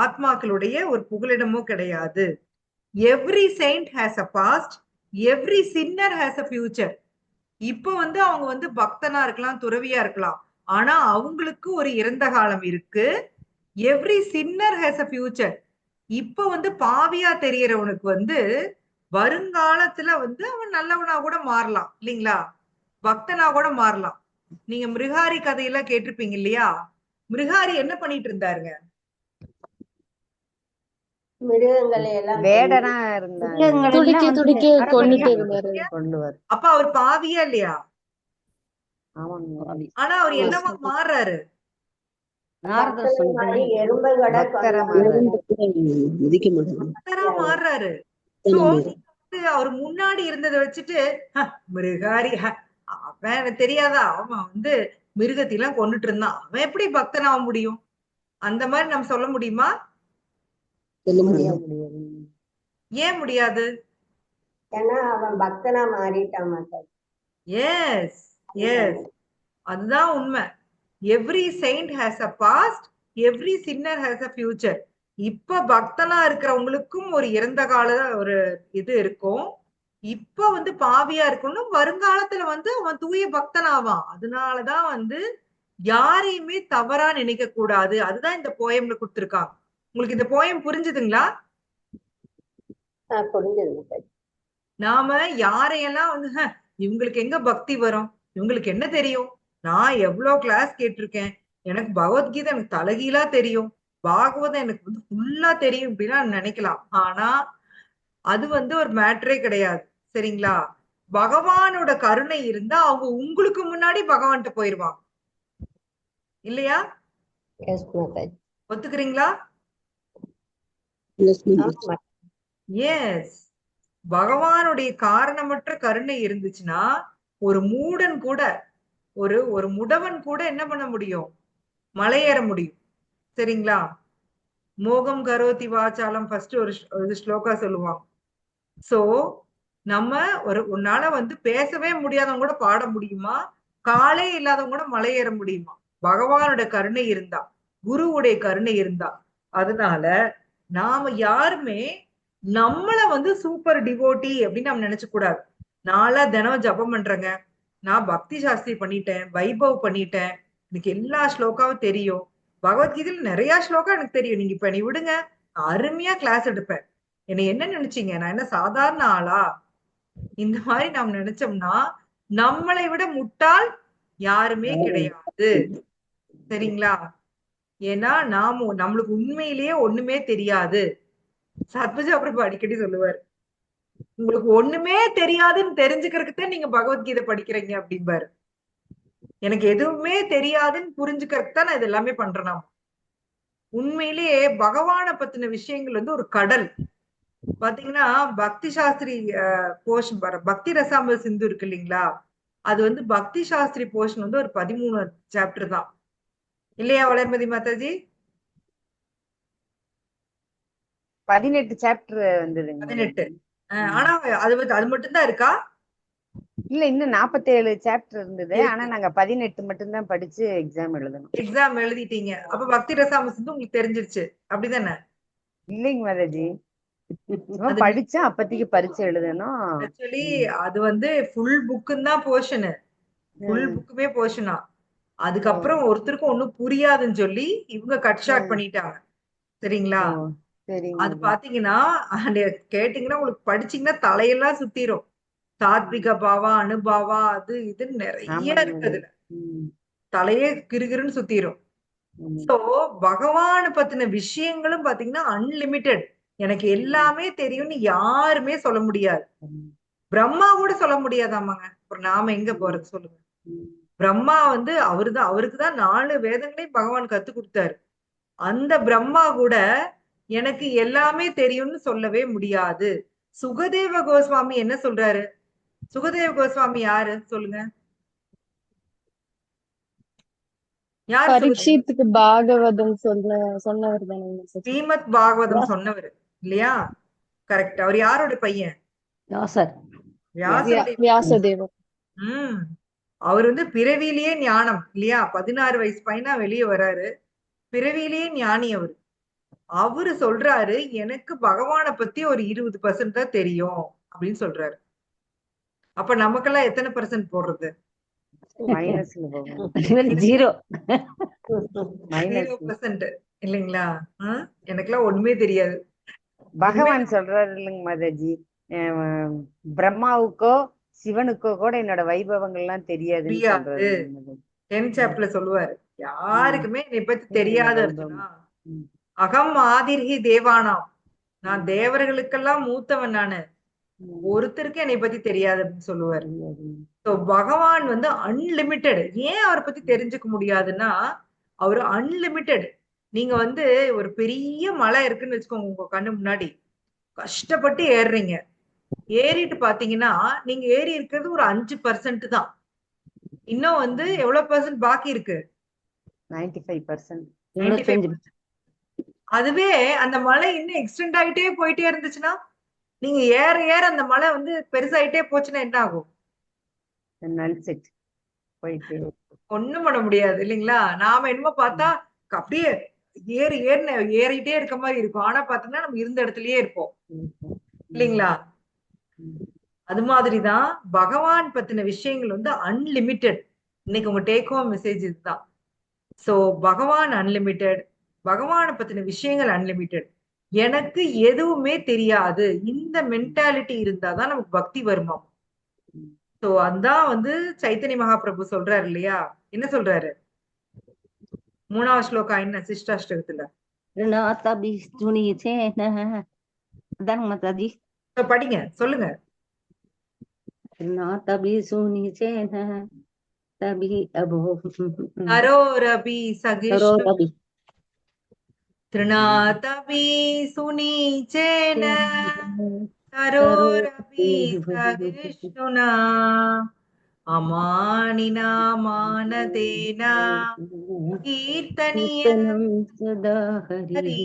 Speaker 1: ஆத்மாக்களுடைய ஒரு புகலிடமோ கிடையாது. Every saint has a past, every sinner has a future. இப்போ வந்து அவங்க வந்து பக்தனா இருக்கலாம், துறவியா இருக்கலாம், ஆனா அவங்களுக்கு ஒரு இறந்த காலம் இருக்கு. Every sinner has a future. இப்ப வந்து பாவியா தெரியறவனுக்கு வந்து வருங்காலத்துல வந்து அவன் நல்லவனா கூட மாறலாம் இல்லைங்களா, பக்தனா கூட மாறலாம். நீங்க மிருகாரி கதையெல்லாம் கேட்டிருப்பீங்க இல்லையா, மிருகாரி என்ன பண்ணிட்டு இருந்தாருங்க,
Speaker 2: மிருகங்களை எல்லாம்
Speaker 4: வேடனா இருந்தாரு,
Speaker 3: துடிக்க துடிக்க கொன்னுட்டு இருந்தாரு.
Speaker 4: கொள்ளுவார்.
Speaker 1: அப்ப அவர் பாவியா இல்லையா,
Speaker 4: ஆமாங்க.
Speaker 1: ஆனா அவர் என்னவா மாறுறாரு,
Speaker 4: நாரதர்
Speaker 2: மாதிரி
Speaker 4: சொல்லி
Speaker 2: எறும்புகளை
Speaker 4: பக்தரா
Speaker 1: பக்தரா மாறுறாரு. சோ அவர் முன்னாடி இருந்ததை வச்சுட்டு மிருகாரி அவன் எனக்கு தெரியாதா, அவன் வந்து மிருகத்தையெல்லாம் கொண்டுட்டு இருந்தான், அவன் எப்படி பக்தன் ஆக முடியும், அந்த மாதிரி நம்ம சொல்ல முடியுமா, ஏன் முடியாது,
Speaker 2: ஏன்னா அவன் பக்தனா மாறிட்டான் மாட்டார்.
Speaker 1: எஸ் எஸ், அதுதான் உண்மை. Every saint has a past, every sinner has a future. இப்ப பக்தனா இருக்கிறவங்களுக்கும் ஒரு இறந்த கால ஒரு இது இருக்கும், இப்ப வந்து பாவியா இருக்கணும், வருங்காலத்துல வந்து அவன் தூய பக்தன் ஆவான். அதனாலதான் வந்து யாரையுமே தவறா நினைக்க கூடாது. அதுதான் இந்த போயம்ல கொடுத்திருக்காங்க. உங்களுக்கு இந்த போயம் புரிஞ்சுதுங்களா?
Speaker 2: புரிஞ்சது.
Speaker 1: நாம யாரையெல்லாம் வந்து இவங்களுக்கு எங்க பக்தி வரும், இவங்களுக்கு என்ன தெரியும், நான் எவ்வளவு கிளாஸ் கேட்டிருக்கேன், எனக்கு பகவத்கீதை எனக்கு தலகீழா தெரியும், பாகவதம் எனக்கு வந்து ஃபுல்லா தெரியும் இப்படிலாம் நினைக்கலாம். ஆனா அது வந்து ஒரு மேட்டரே கிடையாது சரிங்களா. பகவானோட கருணை இருந்தா அவங்க உங்களுக்கு முன்னாடி பகவான்கிட்ட போயிருவாங்க இல்லையா?
Speaker 2: Yes, Mataji.
Speaker 1: ஒத்துக்கிறீங்களா?
Speaker 5: Yes,
Speaker 2: ஆமா,
Speaker 5: Mataji.
Speaker 2: Mataji.
Speaker 1: எஸ். பகவானுடைய காரணமற்ற கருணை இருந்துச்சுன்னா ஒரு மூடன் கூட ஒரு முடவன் கூட என்ன பண்ண முடியும்? மலையேற முடியும். சரிங்களா? மோகம் கரோதி வாசாலம் ஃபர்ஸ்ட் ஒரு ஸ்லோகா சொல்லுவாங்க. சோ நம்ம உன்னால வந்து பேசவே முடியாதவங்க கூட பாட முடியுமா? காலே இல்லாதவங்க கூட மலையேற முடியுமா? பகவானோட கருணை இருந்தா, குருவுடைய கருணை இருந்தா. அதனால நாம யாருமே நம்மள வந்து சூப்பர் டிவோட்டி அப்படின்னு நம்ம நினைச்ச கூடாது. நான்லாம் தினம் ஜபம் பண்றேங்க, நான் பக்தி சாஸ்திரி பண்ணிட்டேன், வைபவ் பண்ணிட்டேன், எனக்கு எல்லா ஸ்லோகாவும் தெரியும், பகவத்கீதையில நிறைய ஸ்லோகா எனக்கு தெரியும், நீங்க இப்ப நீ விடுங்க, நான் அருமையா கிளாஸ் எடுப்பேன். என்னை என்ன நினைச்சீங்க? நான் என்ன சாதாரண ஆளா? இந்த மாதிரி நாம் நினைச்சோம்னா நம்மளை விட முட்டாள் யாருமே கிடையாது. சரிங்களா? ஏன்னா நம்மளுக்கு உண்மையிலேயே ஒண்ணுமே தெரியாது. சத்பஜா பிரபு அடிக்கடி சொல்லுவார், உங்களுக்கு ஒண்ணுமே தெரியாதுன்னு தெரிஞ்சுக்கிறதுக்கு தான் நீங்க பகவத்கீதை படிக்கிறீங்க அப்படிம்பாரு. எனக்கு எதுவுமே தெரியாதுன்னு புரிஞ்சுக்கிறதுக்கு தான் நான் இது எல்லாமே பண்றேன். உண்மையிலேயே பகவானை பத்தின விஷயங்கள் வந்து ஒரு கடல். பாத்தீங்கன்னா பக்தி சாஸ்திரி போர்ஷன் பக்தி ரசாம்ப சிந்து இருக்கு இல்லைங்களா, அது வந்து பக்தி சாஸ்திரி போர்ஷன் வந்து ஒரு 13 சாப்டர் தான் இல்லையா வளர்மதி மாதாஜி?
Speaker 4: 18 சாப்டர் வந்ததுங்க.
Speaker 1: 18. ஆனா அது மட்டும்தான் இருக்கா?
Speaker 4: இல்ல, இன்னும் 47 சாப்டர் இருந்தது. ஆனா நாங்க 18 மட்டும் தான் படிச்சு எக்ஸாம் எழுதணும்.
Speaker 1: எக்ஸாம் எழுதிட்டீங்க. அப்ப பக்தி ரசாம்ப சிந்து உங்களுக்கு தெரிஞ்சிருச்சு அப்படிதானே?
Speaker 4: இல்லைங்க மாதாஜி, படிச்சா அப்பத்திக்கு பரிச்சை எழுதணும்.
Speaker 1: ஆக்சுவலி அது வந்து ஃபுல் புக்குன்னு தான் போர்ஷனு, ஃபுல் புக்குமே போர்ஷனா. அதுக்கப்புறம் ஒருத்தருக்கும் ஒண்ணும் புரியாதுன்னு சொல்லி இவங்க கட் ஷார்ட் பண்ணிட்டாங்க. சரிங்களா? அது பாத்தீங்கன்னா கேட்டீங்கன்னா உங்களுக்கு படிச்சீங்கன்னா தலையெல்லாம் சுத்திரும். சாத்விக பாவா, அனுபாவா, அது இதுன்னு நிறைய இருக்கு அதுல. தலையே கிருகிருன்னு சுத்திரும். சோ பகவான பத்தின விஷயங்களும் பாத்தீங்கன்னா அன்லிமிட்டெட். எனக்கு எல்லாமே தெரியும்னு யாருமே சொல்ல முடியாது. பிரம்மா கூட சொல்ல முடியாதாமாங்க. அப்புறம் நாம எங்க போறது சொல்லுங்க? பிரம்மா வந்து அவருக்குதான் 4 வேதங்களையும் பகவான் கத்து கொடுத்தாரு. அந்த பிரம்மா கூட எனக்கு எல்லாமே தெரியும்னு சொல்லவே முடியாது. சுகதேவ கோஸ்வாமி என்ன சொல்றாரு? சுகதேவ கோஸ்வாமி யாரு சொல்லுங்க? யார்?
Speaker 3: பரீட்சித்துக்கு பாகவதம் சொன்னவர் தானே மாதாஜி?
Speaker 1: ஸ்ரீமத் பாகவதம் சொன்னவர் இல்லையா? கரெக்ட். அவர் யாரோட பையன்?
Speaker 5: வியாசர்.
Speaker 3: வியாசதேவர்.
Speaker 1: அவர் வந்து பிறவிலேயே ஞானம் இல்லையா? 16 வயசு பையனா வெளியே வராரு, பிறவிலேயே ஞானி அவரு. அவரு சொல்றாரு எனக்கு பகவானை பத்தி ஒரு 20% தான் தெரியும் அப்படின்னு சொல்றாரு. அப்ப நமக்கெல்லாம் எத்தனை % போடுறது?
Speaker 5: ஜீரோ.
Speaker 1: 0% இல்லைங்களா? எனக்கெல்லாம் ஒண்ணுமே தெரியாது.
Speaker 4: பகவான் சொல்றாரு இல்லைங்க மாதாஜி, பிரம்மாவுக்கோ சிவனுக்கோ கூட என்னோட வைபவங்கள் எல்லாம் தெரியாதுன்னு சொல்றாரு.
Speaker 1: 10th சாப்டர்ல சொல்லுவாரு, யாருக்குமே என்னை பத்தி தெரியாது அர்ஜுனா. அகம் ஆதிர்ஹி தேவானாம், நான் தேவர்களுக்கெல்லாம் மூத்தவன் நானு, ஒருத்தருக்கு என்னை பத்தி தெரியாது அப்படின்னு சொல்லுவாரு. சோ பகவான் வந்து அன்லிமிட்டெட். ஏன் அவரை பத்தி தெரிஞ்சுக்க முடியாதுன்னா அவரு அன்லிமிட்டெட். நீங்க வந்து ஒரு பெரிய மலை இருக்குன்னு வச்சுக்கோங்க, உங்க கண்ணு முன்னாடி கஷ்டப்பட்டு ஏறுறீங்க. ஏறிட்டு பாத்தீங்கன்னா நீங்க ஏறி இருக்கிறது ஒரு 5% தான். இன்னும் வந்து எவ்வளவு % பாக்கி இருக்கு?
Speaker 4: 95%.
Speaker 1: 95%. அதுவே அந்த மலை இன்னும் எக்ஸ்டெண்ட் ஆகிட்டே போயிட்டே இருந்துச்சுன்னா, நீங்க ஏற ஏற அந்த மலை வந்து பெருசாயிட்டே போச்சுன்னா என்ன ஆகும்? ஒண்ணும் பண்ண முடியாது இல்லைங்களா? நாம என்னமோ பார்த்தா அப்படியே ஏறிட்டே இருக்க மாதிரி இருக்கும். ஆனா பாத்தீங்கன்னா நம்ம இருந்த இடத்துலயே இருப்போம் இல்லைங்களா? அது மாதிரிதான் பகவான் பத்தின விஷயங்கள் வந்து அன்லிமிட்டெட். இன்னைக்கு உங்க டேக் ஹோம் மெசேஜ் இதுதான். சோ பகவான் அன்லிமிட்டெட், பகவானை பத்தின விஷயங்கள் அன்லிமிட்டெட். எனக்கு எதுவுமே தெரியாது, இந்த மென்டாலிட்டி இருந்தாதான் நமக்கு பக்தி வருமா. சோ அதான் வந்து சைத்தன்ய மகாபிரபு சொல்றாரு இல்லையா? என்ன சொல்றாரு? 3வது ஸ்லோகா என்ன சிஷ்டாஷ்டகத்துல? படிங்க, சொல்லுங்க.
Speaker 5: ना तभी सुनी चैन तभी अबो
Speaker 1: तरोरपि सहिष्णु
Speaker 5: तरोरपि
Speaker 1: तृणातपि सुनीचेन तरोरपि सहिष्णुना अमानिना मानदेन कीर्तनीय
Speaker 5: कीर्तनं सदा हरि
Speaker 1: हरि.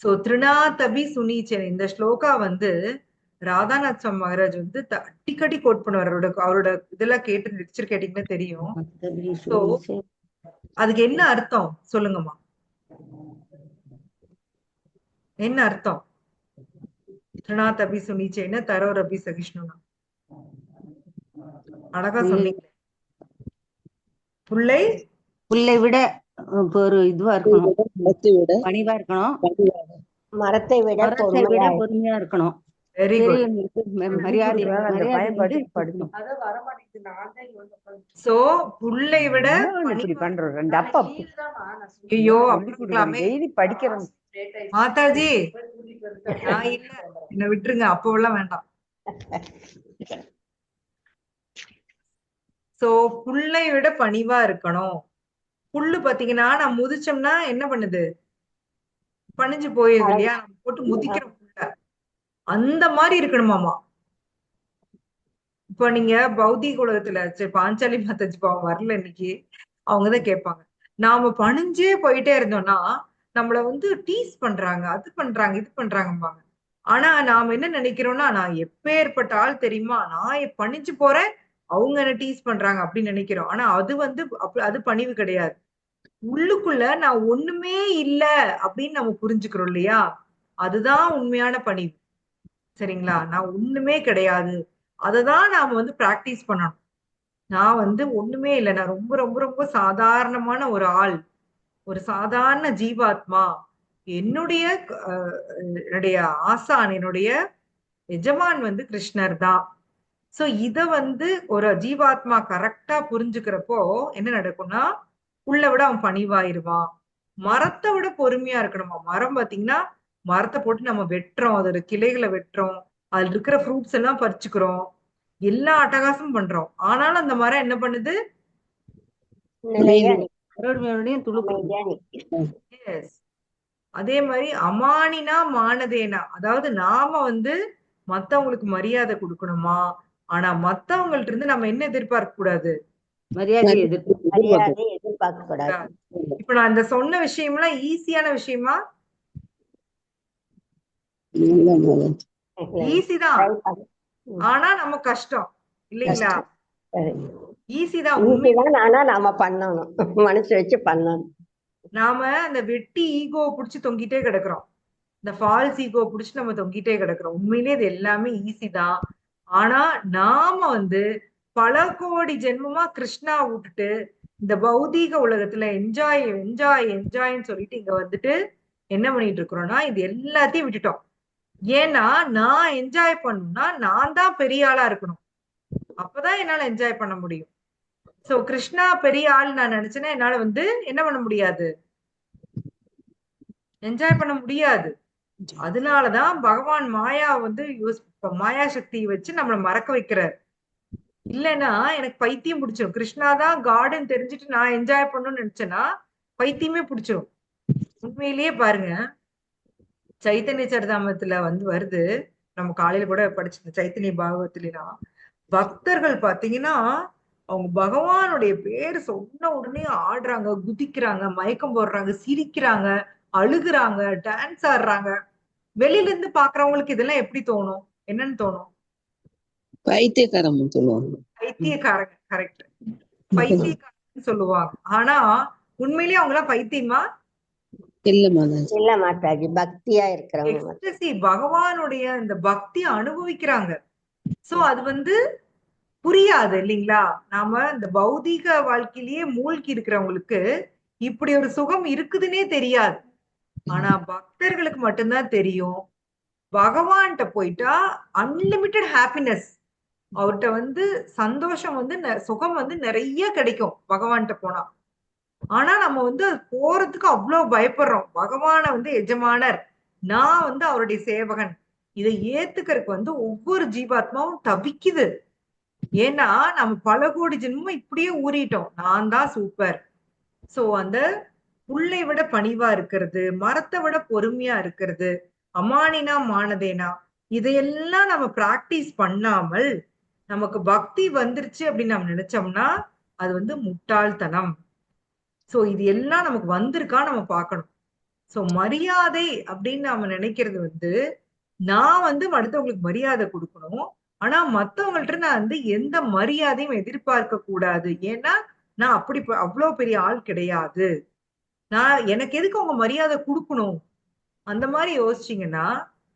Speaker 1: சோ திருநாதபி சுனீச்சன் இந்த ஸ்லோகா வந்து ராதாநாத் சுவாமி மகாராஜ் வந்து அடிக்கடி கோட் பண்ணுவார். அவரோட இதெல்லாம் கேட்டு லெக்சர் கேட்டீங்கன்னா தெரியும்.
Speaker 5: तभी
Speaker 1: சோ
Speaker 5: सुनी चैन
Speaker 1: அதுக்கு என்ன அர்த்தம் சொல்லுங்கம்மா, என்ன அர்த்தம்? திருநாதபி சுனீச்சேன தரோரபி சகிஷ்ணுனா அழகா சொன்னீங்க. புள்ளை
Speaker 5: புல்லை விட இப்போ ஒரு இதுவா இருக்கணும், பணிவா இருக்கணும்,
Speaker 2: மரத்தை விட
Speaker 5: மரத்தை விட
Speaker 2: பொறுமையா
Speaker 5: பொறுமையா இருக்கணும்,
Speaker 1: வெரி குட்.
Speaker 5: பெரியவங்களுக்கு மரியாதை மரியாதை வந்து கொடுக்கணும்.
Speaker 1: சோ புள்ளை விட
Speaker 4: இப்படி பண்றோம் ரெண்டு அப்பா
Speaker 1: ஐயோ
Speaker 4: சொல்லி கொடுக்கணும். டெய்லி படிக்கிறோம்.
Speaker 1: மாதாஜி நான் இல்ல, என்ன விட்டுருங்க, அப்பவெல்லாம் வேண்டாம். சோ புல்லை விட பணிவா இருக்கணும். புல்லு பாத்தீங்கன்னா நான் முதிச்சோம்னா என்ன பண்ணுது, பணிஞ்சு போயிருது இல்லையா, நம்ம போட்டு முதிக்கிறோம் புல்ல, அந்த மாதிரி இருக்கணுமாமா. இப்போ நீங்க பௌதிக உலகத்துல சரி பாஞ்சாலி மாதாஜி பாவம் வரல இன்னைக்கு, அவங்கதான் கேட்பாங்க, நாம பணிஞ்சே போயிட்டே இருந்தோம்னா நம்மள வந்து டீஸ் பண்றாங்க, அது பண்றாங்க, இது பண்றாங்கம்பாங்க. ஆனா நாம என்ன நினைக்கிறோம்னா, நான் எப்பேற்பட்ட ஆள் தெரியுமா, நான் பணிஞ்சு போறேன், அவங்க என்ன டீஸ் பண்றாங்க அப்படின்னு நினைக்கிறோம். ஆனா அது வந்து அது பணிவு கிடையாது. உள்ளுக்குள்ள நான் ஒண்ணுமே இல்ல அப்படின்னு நம்ம புரிஞ்சுக்கிறோம் இல்லையா, அதுதான் உண்மையான பணிவு. சரிங்களா, நான் ஒண்ணுமே கிடையாது, அததான் நாம வந்து பிராக்டிஸ் பண்ணணும். நான் வந்து ஒண்ணுமே இல்லை, நான் ரொம்ப ரொம்ப ரொம்ப சாதாரணமான ஒரு ஆள், ஒரு சாதாரண ஜீவாத்மா, என்னுடைய என்னுடைய ஆசான், என்னுடைய எஜமான் வந்து கிருஷ்ணர் தான். சோ இத வந்து ஒரு ஜீவாத்மா கரெக்டா புரிஞ்சுக்கிறப்போ என்ன நடக்கும்னா, உள்ள விட அவன் பணிவாயிருவான். மரத்தை விட பொறுமையா இருக்கணுமா. மரம் பாத்தீங்கன்னா, மரத்தை போட்டு நம்ம வெட்டுறோம், அதோட கிளைகளை வெட்டுறோம், அதுல இருக்கிற ஃப்ரூட்ஸ் எல்லாம் பறிச்சுக்கிறோம், எல்லா அட்டகாசமும் பண்றோம். ஆனாலும் அந்த மரம் என்ன பண்ணுது,
Speaker 2: நிலையா
Speaker 5: மறுபடியும் துளுக்கு
Speaker 2: அமைதியா நிக்கும்.
Speaker 1: எஸ். அதே மாதிரி அமானினா மானதேனா, அதாவது நாம வந்து மத்தவங்களுக்கு மரியாதை கொடுக்கணுமா, ஆனா மத்தவங்கள்ட்ட இருந்து நம்ம என்ன எதிர்பார்க்க கூடாது,
Speaker 5: மரியாதையை எதிர்ப்பு
Speaker 2: மரியாதை எதிர்பார்க்க கூடாது.
Speaker 1: இப்ப நான் இந்த சொன்ன விஷயம்லாம் ஈஸியான விஷயமா, ஈஸி தான், ஆனா நம்ம கஷ்டம் இல்லைங்களா, ஈஸி தான் உண்மை.
Speaker 2: இதுதான் ஆனா நாம பண்ணணும், மனசு வச்சு பண்ணணும்.
Speaker 1: நாம அந்த வெட்டி ஈகோவை புடிச்சு தொங்கிட்டே கிடக்குறோம், இந்த ஃபால்ஸ் ஈகோ புடிச்சு நம்ம தொங்கிட்டே கிடக்குறோம். உண்மையிலேயே இது எல்லாமே ஈஸி தான். ஆனா நாம வந்து பல கோடி ஜென்மமா கிருஷ்ணா விட்டுட்டு இந்த பௌதீக உலகத்துல என்ஜாய் என்ஜாய் என்ஜாய்ன்னு சொல்லிட்டு இங்க வந்துட்டு என்ன பண்ணிட்டு இருக்கிறோம்னா, இது எல்லாத்தையும் விட்டுட்டோம். ஏன்னா நான் என்ஜாய் பண்ணணும்னா நான் தான் பெரிய ஆளா இருக்கணும், அப்பதான் என்னால என்ஜாய் பண்ண முடியும். சோ கிருஷ்ணா பெரிய ஆள் நான் நினைச்சேன்னா என்னால வந்து என்ன பண்ண முடியாது, என்ஜாய் பண்ண முடியாது. அதனாலதான் பகவான் மாயா வந்து மாயா சக்தியை வச்சு நம்மளை மறக்க வைக்கிறார். இல்லைன்னா எனக்கு பைத்தியம் பிடிச்சிடும். கிருஷ்ணாதான் கார்டன் தெரிஞ்சுட்டு நான் என்ஜாய் பண்ணணும்னு நினைச்சேன்னா பைத்தியமே பிடிச்சிரும். உண்மையிலேயே பாருங்க, சைத்தன்ய சரிதாமத்துல வந்து வருது, நம்ம காலையில கூட படிச்சது சைத்தன்ய பாகவத்திலாம், பக்தர்கள் பாத்தீங்கன்னா அவங்க பகவானுடைய பேரு சொன்ன உடனே ஆடுறாங்க, குதிக்கிறாங்க, மயக்கம் போடுறாங்க, சிரிக்கிறாங்க, அழுகுறாங்க, டான்ஸ் ஆடுறாங்க. வெளியில இருந்து பாக்குறவங்களுக்கு இதெல்லாம் எப்படி தோணும், என்னன்னு தோணும்,
Speaker 6: பைத்தியக்காரன் சொல்லுவாங்க.
Speaker 1: பைத்தியக்காரங்க, கரெக்ட், பைத்தியக்காரன்னு சொல்லுவாங்க. ஆனா உண்மையிலேயே அவங்க எல்லாம் பைத்தியமா?
Speaker 6: இல்ல மாதாஜி,
Speaker 2: இல்ல மாதாஜி, பக்தியா இருக்கிறவங்க.
Speaker 1: எக்ஸ்டசி, பகவானுடைய இந்த பக்தியை அனுபவிக்கிறாங்க. சோ அது வந்து புரியாது இல்லைங்களா. நாம இந்த பௌதீக வாழ்க்கையிலேயே மூழ்கி இருக்கிறவங்களுக்கு இப்படி ஒரு சுகம் இருக்குதுன்னே தெரியாது. ஆனா பக்தர்களுக்கு மட்டும்தான் தெரியும். பகவான்கிட்ட போயிட்டா அன்லிமிட்டெட் ஹாப்பினஸ், அவர்கிட்ட வந்து சந்தோஷம் வந்து சுகம் வந்து நிறைய கிடைக்கும் பகவான்கிட்ட போனா. ஆனா நம்ம வந்து அது போறதுக்கு அவ்வளவு பயப்படுறோம். பகவான வந்து எஜமானர், நான் வந்து அவருடைய சேவகன், இதை ஏத்துக்கிறதுக்கு வந்து ஒவ்வொரு ஜீவாத்மாவும் தவிக்குது. ஏன்னா நம்ம பல கோடி ஜென்மம் இப்படியே ஊறிட்டோம், நான் தான் சூப்பர். சோ அந்த புல்லை விட பணிவா இருக்கிறது, மரத்தை விட பொறுமையா இருக்கிறது, அமானினா மானதேனா, இதையெல்லாம் நம்ம பிராக்டிஸ் பண்ணாமல் நமக்கு பக்தி வந்துருச்சு அப்படின்னு நம்ம நினைச்சோம்னா அது வந்து முட்டாள்தனம். சோ இது எல்லாம் நமக்கு வந்திருக்கா நம்ம பார்க்கணும். சோ மரியாதை அப்படின்னு நாம நினைக்கிறது வந்து, நான் வந்து அடுத்தவங்களுக்கு மரியாதை கொடுக்கணும். ஆனா மத்தவங்கள்ட்ட நான் வந்து எந்த மரியாதையும் எதிர்பார்க்க கூடாது. ஏன்னா நான் அப்படி அவ்வளவு பெரிய ஆள் கிடையாது. எனக்கு எதுக்கு அவங்க மரியாதை கொடுக்கணும்? அந்த மாதிரி யோசிச்சீங்கன்னா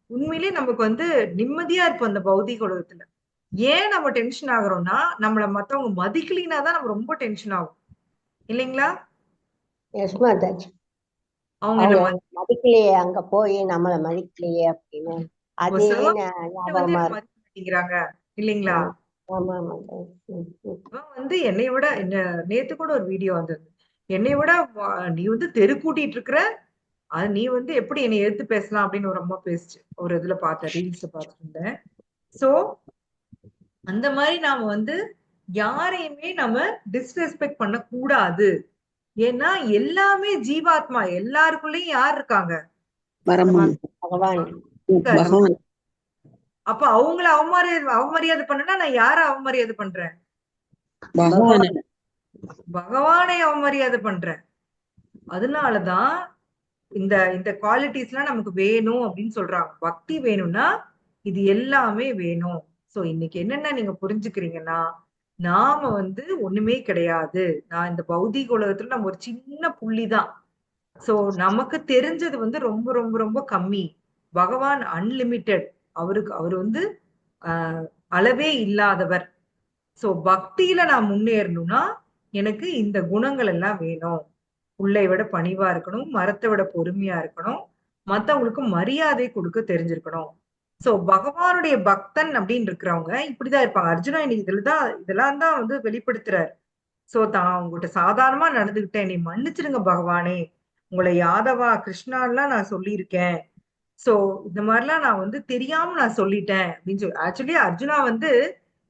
Speaker 1: உண்மையிலேயே நமக்கு வந்து நிம்மதியா இருப்போம் அந்த பௌதிக உலகத்துல. ஏன் நம்ம டென்ஷன் ஆகுறோம்னா, நம்மள மத்தவங்க மதிக்கலினா தான் நம்ம ரொம்ப டென்ஷன் ஆகும் இல்லைங்களா?
Speaker 2: எஸ் மாதாஜி.
Speaker 1: அவங்க
Speaker 2: அவங்க
Speaker 1: நம்ம
Speaker 2: மதிக்கலையே, அங்க போய் நம்மள மதிக்கலையே அப்படின்னு அதே
Speaker 1: வந்து
Speaker 2: ஞாபகமா
Speaker 1: என்ன
Speaker 2: இருக்கு.
Speaker 1: மதிக்க மாட்டேங்கிறாங்க இல்லைங்களா?
Speaker 2: ஆமா மாதாஜி.
Speaker 1: அவன் வந்து என்னை விட நேத்து கூட ஒரு வீடியோ வந்தது. என்னை விட நீ வந்து தெரு கூட்டிட்டு இருக்கிற, அது நீ வந்து எப்படி என்னை எதிர்த்து பேசலாம் அப்படின்னு ஒரு அம்மா பேசுச்சு. ஒரு இதுல பார்த்தேன், ரீல்ஸ் பார்த்துட்டு இருந்தேன். சோ அந்த மாதிரி நாம வந்து யாரையுமே நம்ம டிஸ்ரெஸ்பெக்ட் பண்ண கூடாது. ஏன்னா எல்லாமே ஜீவாத்மா, எல்லாருக்குள்ளயும் யார் இருக்காங்க?
Speaker 6: பரமன்
Speaker 2: பகவான்.
Speaker 6: பகவான்.
Speaker 1: அப்ப அவங்கள அவமரியாதை பண்ணனா நான் யார அவமரியாதை பண்றேன்?
Speaker 6: பகவான்.
Speaker 1: பகவானை அவமரியாதை பண்றேன். அதனாலதான் இந்த இந்த குவாலிட்டிஸ் எல்லாம் நமக்கு வேணும் அப்படின்னு சொல்றாங்க. பக்தி வேணும்னா இது எல்லாமே வேணும். சோ இன்னைக்கு என்னென்ன நீங்க புரிஞ்சுக்கிறீங்கன்னா, நாம வந்து ஒண்ணுமே கிடையாது. நான் இந்த பௌதிக உலகத்துல நம்ம ஒரு சின்ன புள்ளிதான். சோ நமக்கு தெரிஞ்சது வந்து ரொம்ப ரொம்ப ரொம்ப கம்மி. பகவான் அன்லிமிட்டெட். அவர் வந்து அளவே இல்லாதவர். சோ பக்தியில நான் முன்னேறணும்னா எனக்கு இந்த குணங்கள் எல்லாம் வேணும். புல்லை விட பணிவா இருக்கணும், மரத்தை விட பொறுமையா இருக்கணும், மத்தவங்களுக்கு மரியாதை கொடுக்க தெரிஞ்சிருக்கணும். சோ பகவானுடைய பக்தன் அப்படின்னு இருக்கிறவங்க இப்படிதான் இருப்பாங்க. அர்ஜுனா இன்னைக்கு இதெல்லாம் தான் வந்து வெளிப்படுத்துறாரு. சோ தான் உங்ககிட்ட சாதாரணமா நடந்துகிட்டேன், நீ மன்னிச்சிருங்க பகவானே, உங்களை யாதவா கிருஷ்ணாலாம் நான் சொல்லியிருக்கேன். சோ இந்த மாதிரிலாம் நான் வந்து தெரியாம நான் சொல்லிட்டேன் அப்படின்னு சொல்லி ஆக்சுவலி அர்ஜுனா வந்து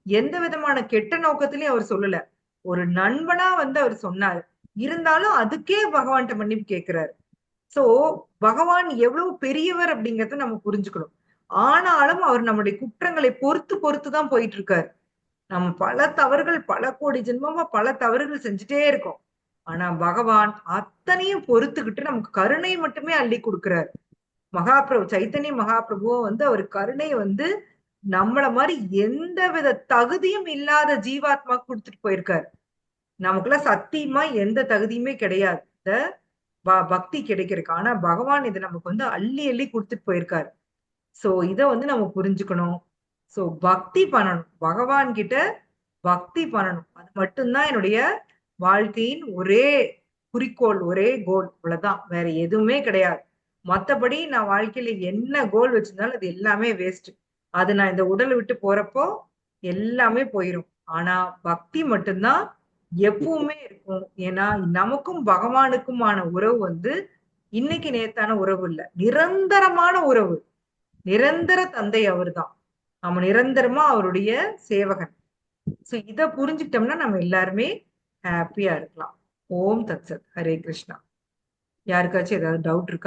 Speaker 1: எந்த விதமான கெட்ட நோக்கத்திலயும் அவர் சொல்லல. ஒரு நண்பனா வந்து அவர் சொன்னாரு. இருந்தாலும் அதுக்கே பகவான்கிட்ட மன்னிப்பு கேட்கிறாரு. சோ பகவான் எவ்வளவு பெரியவர் அப்படிங்கறத நம்ம புரிஞ்சுக்கணும். ஆனாலும் அவர் நம்முடைய குற்றங்களை பொறுத்து பொறுத்து தான் போயிட்டு இருக்காரு. நம்ம பல தவறுகள், பல கோடி ஜென்மமா பல தவறுகள் செஞ்சுட்டே இருக்கோம். ஆனா பகவான் அத்தனையும் பொறுத்துக்கிட்டு நமக்கு கருணை மட்டுமே அள்ளி கொடுக்கிறார். மகாபிரபு சைத்தன்ய மகாபிரபுவ வந்து அவர் கருணை வந்து நம்மள மாதிரி எந்த வித தகுதியும் இல்லாத ஜீவாத்மா கொடுத்துட்டு போயிருக்காரு. நமக்குள்ள சத்தியமா எந்த தகுதியுமே கிடையாது இந்த பக்தி கிடைக்கிறதுக்கு. ஆனா பகவான் இதை நமக்கு வந்து அள்ளி அள்ளி கொடுத்துட்டு போயிருக்காரு. சோ இத வந்து நம்ம புரிஞ்சுக்கணும். சோ பக்தி பண்ணணும், பகவான் கிட்ட பக்தி பண்ணணும். அது மட்டும்தான் என்னுடைய வாழ்க்கையின் ஒரே குறிக்கோள், ஒரே கோல். இவ்வளவுதான், வேற எதுவுமே கிடையாது. மத்தபடி நான் வாழ்க்கையில என்ன கோல் வச்சிருந்தாலும் அது எல்லாமே வேஸ்ட். அது நான் இந்த உடலை விட்டு போறப்போ எல்லாமே போயிரும். ஆனா பக்தி மட்டும்தான் எப்பவுமே இருக்கும். ஏன்னா நமக்கும் பகவானுக்குமான உறவு வந்து இன்னைக்கு நேத்தான உறவு இல்ல, நிரந்தரமான உறவு. நிரந்தர தந்தை அவர்தான். நம்ம நிரந்தரமா அவருடைய சேவகன். சோ இத புரிஞ்சுக்கிட்டோம்னா நம்ம எல்லாருமே ஹாப்பியா இருக்கலாம். ஓம் தத்சத். ஹரே கிருஷ்ணா. யாருக்காச்சும் ஏதாவது டவுட் இருக்கா?